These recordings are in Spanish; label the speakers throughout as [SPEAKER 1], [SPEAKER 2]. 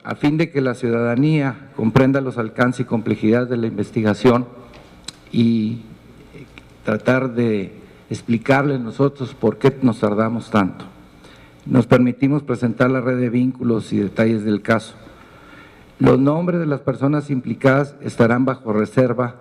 [SPEAKER 1] a fin de que la ciudadanía comprenda los alcances y complejidades de la investigación y tratar de explicarles nosotros por qué nos tardamos tanto. Nos permitimos presentar la red de vínculos y detalles del caso. Los nombres de las personas implicadas estarán bajo reserva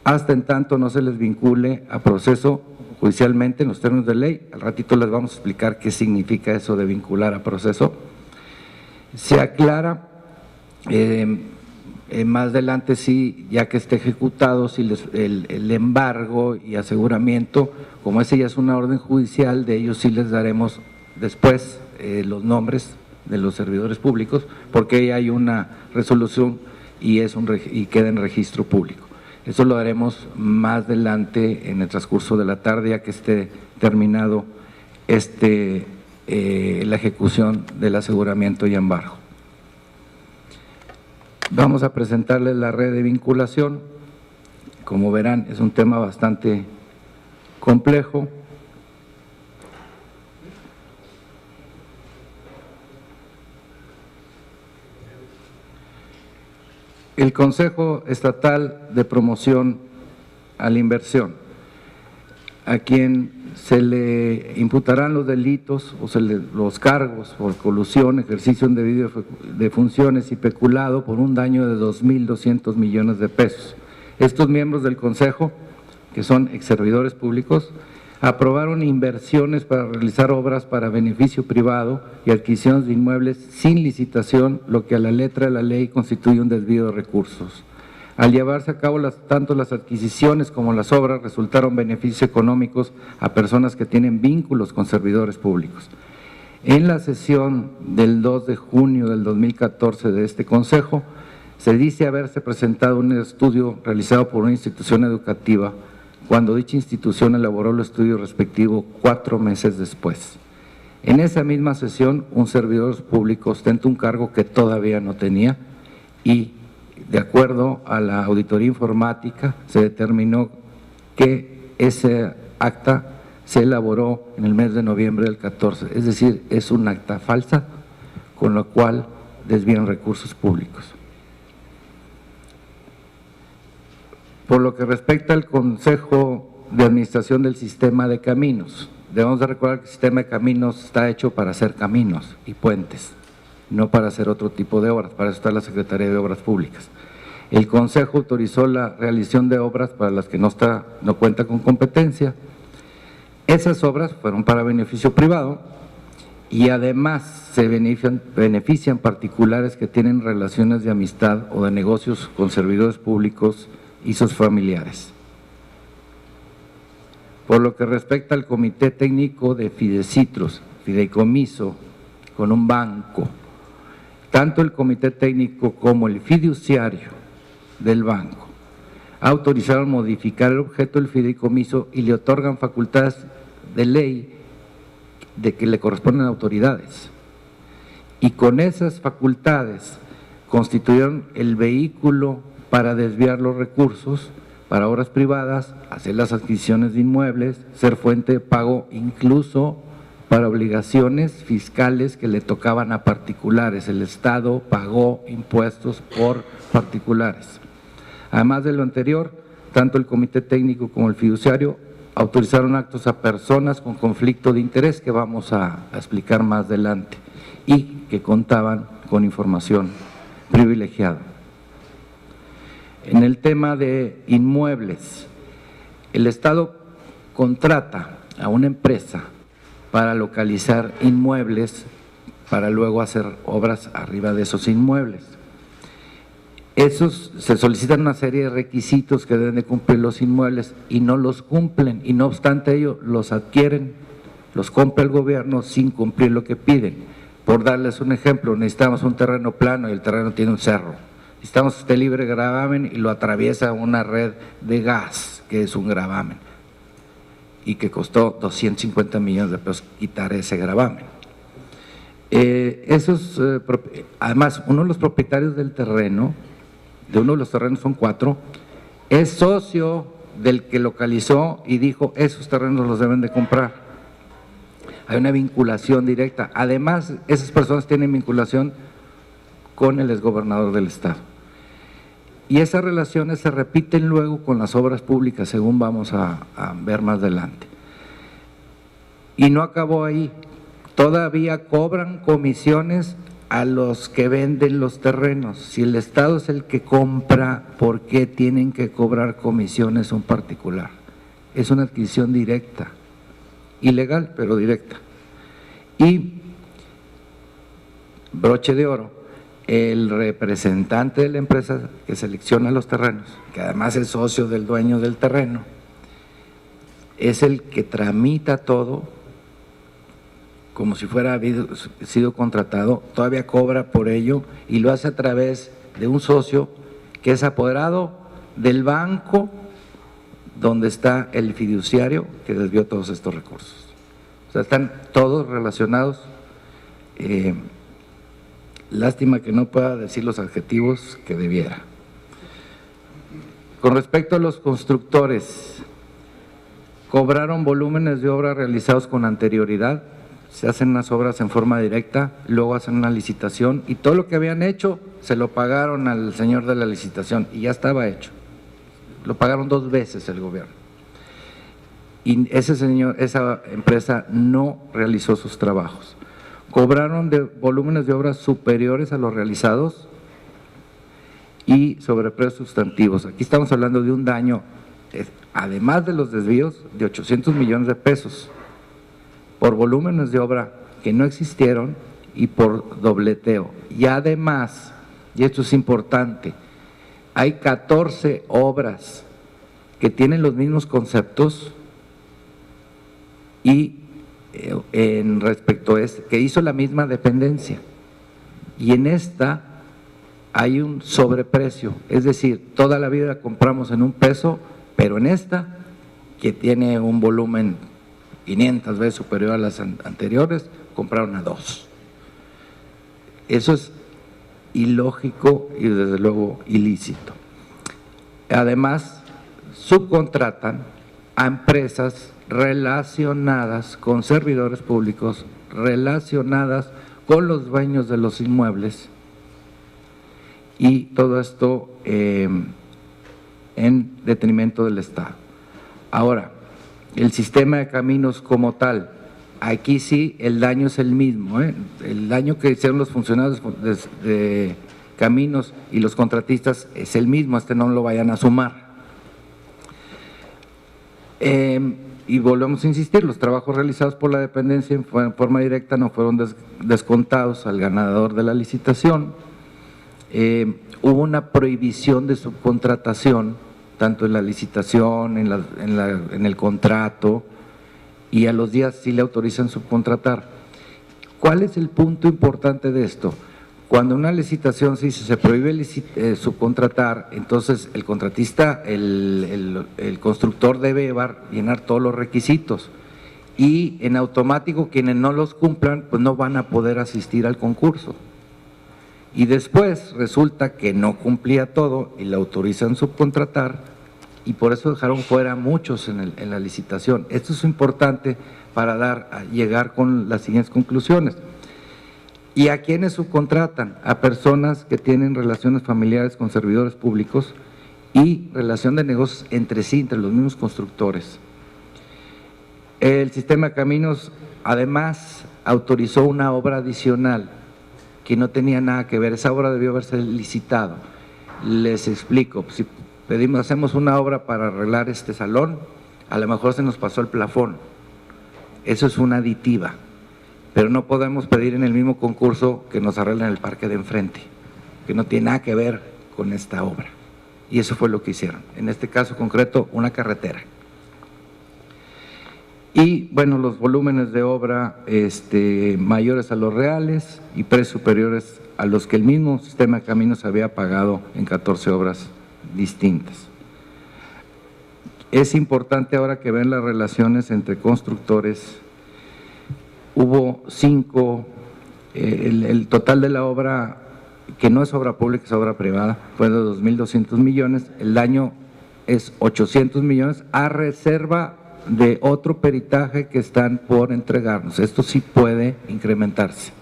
[SPEAKER 1] hasta en tanto no se les vincule a proceso judicialmente en los términos de ley. Al ratito les vamos a explicar qué significa eso de vincular a proceso. Se aclara más adelante, sí, ya que esté ejecutado, si el embargo y aseguramiento, como ese ya es una orden judicial, de ellos sí les daremos después los nombres de los servidores públicos, porque ya hay una resolución y queda en registro público. Eso lo haremos más adelante en el transcurso de la tarde, ya que esté terminado la ejecución del aseguramiento y embargo. Vamos a presentarles la red de vinculación. Como verán, es un tema bastante complejo. El Consejo Estatal de Promoción a la Inversión, a quien se le imputarán los delitos o los cargos por colusión, ejercicio indebido de funciones y peculado por un daño de 2.200 millones de pesos. Estos miembros del Consejo, que son exservidores públicos, aprobaron inversiones para realizar obras para beneficio privado y adquisiciones de inmuebles sin licitación, lo que a la letra de la ley constituye un desvío de recursos. Al llevarse a cabo tanto las adquisiciones como las obras resultaron beneficios económicos a personas que tienen vínculos con servidores públicos. En la sesión del 2 de junio del 2014 de este Consejo, se dice haberse presentado un estudio realizado por una institución educativa cuando dicha institución elaboró el estudio respectivo 4 meses después. En esa misma sesión, un servidor público ostenta un cargo que todavía no tenía y, de acuerdo a la auditoría informática, se determinó que ese acta se elaboró en el mes de noviembre del 14, es decir, es un acta falsa, con lo cual desvían recursos públicos. Por lo que respecta al Consejo de Administración del Sistema de Caminos, debemos de recordar que el sistema de caminos está hecho para hacer caminos y puentes, no para hacer otro tipo de obras, para eso está la Secretaría de Obras Públicas. El Consejo autorizó la realización de obras para las que no cuenta con competencia. Esas obras fueron para beneficio privado y además se benefician particulares que tienen relaciones de amistad o de negocios con servidores públicos y sus familiares. Por lo que respecta al Comité Técnico de Fideicomiso con un banco, tanto el Comité Técnico como el fiduciario del banco autorizaron modificar el objeto del fideicomiso y le otorgan facultades de ley de que le corresponden a autoridades. Y con esas facultades constituyeron el vehículo para desviar los recursos para obras privadas, hacer las adquisiciones de inmuebles, ser fuente de pago incluso para obligaciones fiscales que le tocaban a particulares. El Estado pagó impuestos por particulares. Además de lo anterior, tanto el Comité Técnico como el fiduciario autorizaron actos a personas con conflicto de interés que vamos a explicar más adelante y que contaban con información privilegiada. En el tema de inmuebles, el Estado contrata a una empresa para localizar inmuebles para luego hacer obras arriba de esos inmuebles. Se solicitan una serie de requisitos que deben de cumplir los inmuebles y no los cumplen, y no obstante ello los adquieren, los compra el gobierno sin cumplir lo que piden. Por darles un ejemplo, necesitamos un terreno plano y el terreno tiene un cerro. Necesitamos este libre gravamen y lo atraviesa una red de gas, que es un gravamen, y que costó 250 millones de pesos quitar ese gravamen. Además, uno de los propietarios del terreno, de uno de los terrenos, son 4, es socio del que localizó y dijo, esos terrenos los deben de comprar. Hay una vinculación directa. Además, esas personas tienen vinculación con el exgobernador del estado. Y esas relaciones se repiten luego con las obras públicas, según vamos a ver más adelante. Y no acabó ahí, todavía cobran comisiones a los que venden los terrenos. Si el Estado es el que compra, ¿por qué tienen que cobrar comisiones a un particular? Es una adquisición directa, ilegal, pero directa. Y broche de oro, el representante de la empresa que selecciona los terrenos, que además es socio del dueño del terreno, es el que tramita todo como si fuera sido contratado, todavía cobra por ello y lo hace a través de un socio que es apoderado del banco donde está el fiduciario que desvió todos estos recursos. O sea, están todos relacionados. Lástima que no pueda decir los adjetivos que debiera. Con respecto a los constructores, cobraron volúmenes de obra realizados con anterioridad, se hacen unas obras en forma directa, luego hacen una licitación y todo lo que habían hecho se lo pagaron al señor de la licitación y ya estaba hecho. Lo pagaron 2 veces el gobierno. Y esa empresa no realizó sus trabajos. Cobraron de volúmenes de obras superiores a los realizados y sobreprecios sustantivos. Aquí estamos hablando de un daño, además de los desvíos, de 800 millones de pesos por volúmenes de obra que no existieron y por dobleteo. Y además, y esto es importante, hay 14 obras que tienen los mismos conceptos y en respecto a este, que hizo la misma dependencia, y en esta hay un sobreprecio, es decir, toda la vida compramos en 1 peso, pero en esta, que tiene un volumen 500 veces superior a las anteriores, compraron a 2. Eso es ilógico y desde luego ilícito. Además, subcontratan a empresas relacionadas con servidores públicos, relacionadas con los dueños de los inmuebles, y todo esto en detrimento del Estado. Ahora, el sistema de caminos como tal, aquí sí el daño es el mismo, el daño que hicieron los funcionarios de caminos y los contratistas es el mismo, no lo vayan a sumar. Y volvemos a insistir, los trabajos realizados por la dependencia en forma directa no fueron descontados al ganador de la licitación. Hubo una prohibición de subcontratación, tanto en la licitación, en el contrato, y a los días sí le autorizan subcontratar. ¿Cuál es el punto importante de esto? Cuando una licitación se prohíbe subcontratar, entonces el contratista, el constructor debe llenar todos los requisitos y en automático quienes no los cumplan pues no van a poder asistir al concurso. Y después resulta que no cumplía todo y le autorizan subcontratar y por eso dejaron fuera a muchos en la licitación. Esto es importante para llegar con las siguientes conclusiones. ¿Y a quiénes subcontratan? A personas que tienen relaciones familiares con servidores públicos y relación de negocios entre sí, entre los mismos constructores. El sistema de caminos además autorizó una obra adicional que no tenía nada que ver, esa obra debió haberse licitado. Les explico, si hacemos una obra para arreglar este salón, a lo mejor se nos pasó el plafón, eso es una aditiva. Pero no podemos pedir en el mismo concurso que nos arreglen el parque de enfrente, que no tiene nada que ver con esta obra. Y eso fue lo que hicieron. En este caso concreto, una carretera. Y bueno, los volúmenes de obra mayores a los reales y precios superiores a los que el mismo sistema de caminos había pagado en 14 obras distintas. Es importante ahora que vean las relaciones entre constructores. Hubo 5, el total de la obra, que no es obra pública, es obra privada, fue de 2.200 millones, el daño es 800 millones a reserva de otro peritaje que están por entregarnos. Esto sí puede incrementarse,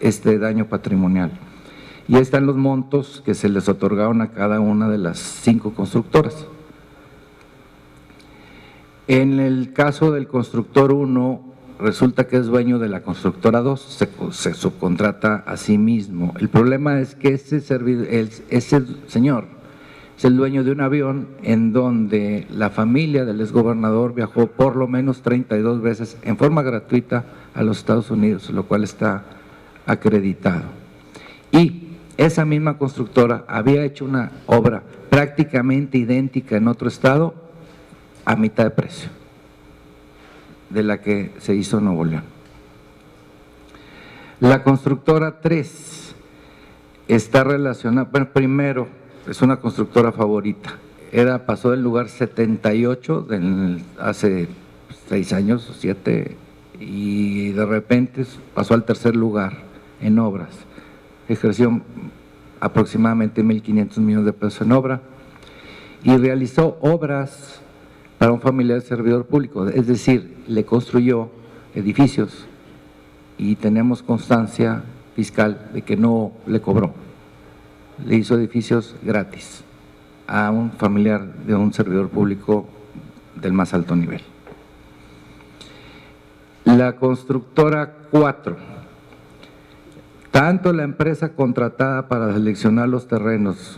[SPEAKER 1] este daño patrimonial. Y ahí están los montos que se les otorgaron a cada una de las 5 constructoras. En el caso del constructor 1, resulta que es dueño de la constructora 2, se subcontrata a sí mismo. El problema es que ese señor es el dueño de un avión en donde la familia del exgobernador viajó por lo menos 32 veces en forma gratuita a los Estados Unidos, lo cual está acreditado. Y esa misma constructora había hecho una obra prácticamente idéntica en otro estado a mitad de precio de la que se hizo en Nuevo León. La constructora 3 está relacionada, bueno, primero es una constructora favorita, pasó del lugar 78 hace 6 años o 7 y de repente pasó al tercer lugar en obras, ejerció aproximadamente 1.500 millones de pesos en obra y realizó obras para un familiar servidor público, es decir, le construyó edificios y tenemos constancia fiscal de que no le cobró, le hizo edificios gratis a un familiar de un servidor público del más alto nivel. La constructora 4, tanto la empresa contratada para seleccionar los terrenos,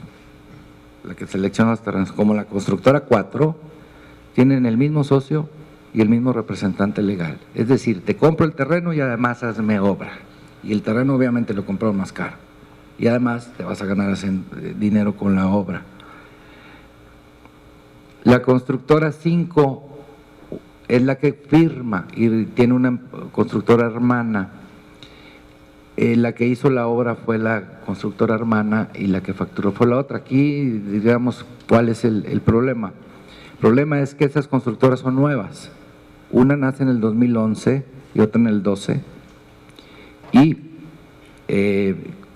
[SPEAKER 1] la que selecciona los terrenos, como la constructora 4, tienen el mismo socio y el mismo representante legal. Es decir, te compro el terreno y además hazme obra. Y el terreno obviamente lo compró más caro. Y además te vas a ganar dinero con la obra. La constructora 5 es la que firma y tiene una constructora hermana. La que hizo la obra fue la constructora hermana y la que facturó fue la otra. Aquí, digamos, ¿cuál es el problema? El problema es que esas constructoras son nuevas. Una nace en el 2011 y otra en el 12 y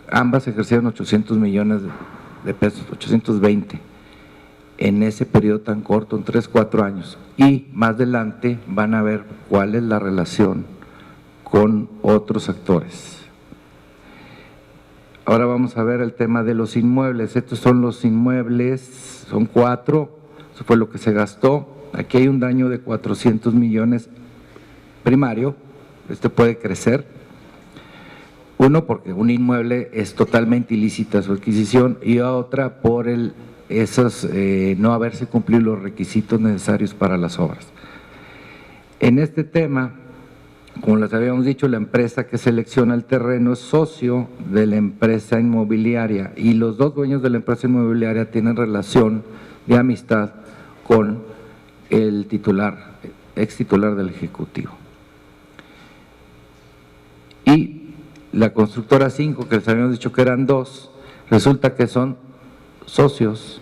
[SPEAKER 1] ambas ejercieron 800 millones de pesos, 820 en ese periodo tan corto, en 3-4 años. Y más adelante van a ver cuál es la relación con otros actores. Ahora vamos a ver el tema de los inmuebles. Estos son los inmuebles, son 4, eso fue lo que se gastó. Aquí hay un daño de 400 millones primario, puede crecer. Uno, porque un inmueble es totalmente ilícita su adquisición y otra por no haberse cumplido los requisitos necesarios para las obras. En este tema, como les habíamos dicho, la empresa que selecciona el terreno es socio de la empresa inmobiliaria y los dos dueños de la empresa inmobiliaria tienen relación de amistad con el ex titular del Ejecutivo. Y la constructora 5, que les habíamos dicho que eran 2, resulta que son socios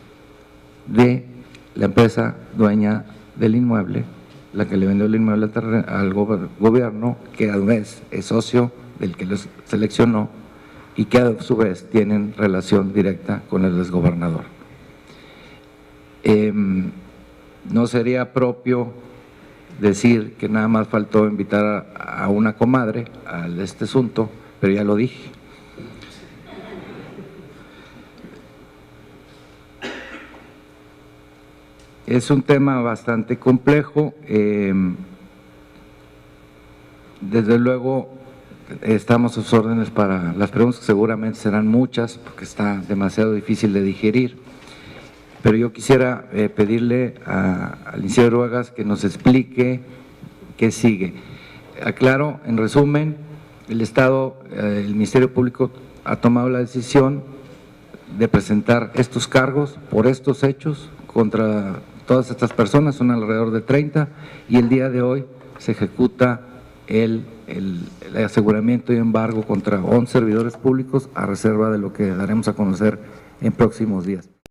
[SPEAKER 1] de la empresa dueña del inmueble, la que le vendió el inmueble al gobierno, que a su vez es socio del que los seleccionó y que a su vez tienen relación directa con el exgobernador. No sería propio decir que nada más faltó invitar a una comadre a este asunto, pero ya lo dije. Es un tema bastante complejo, desde luego estamos a sus órdenes para las preguntas, que seguramente serán muchas porque está demasiado difícil de digerir, pero yo quisiera pedirle al licenciado Ruegas que nos explique qué sigue. Aclaro, en resumen, el Estado, el Ministerio Público ha tomado la decisión de presentar estos cargos por estos hechos contra todas estas personas, son alrededor de 30, y el día de hoy se ejecuta el aseguramiento y embargo contra 11 servidores públicos a reserva de lo que daremos a conocer en próximos días.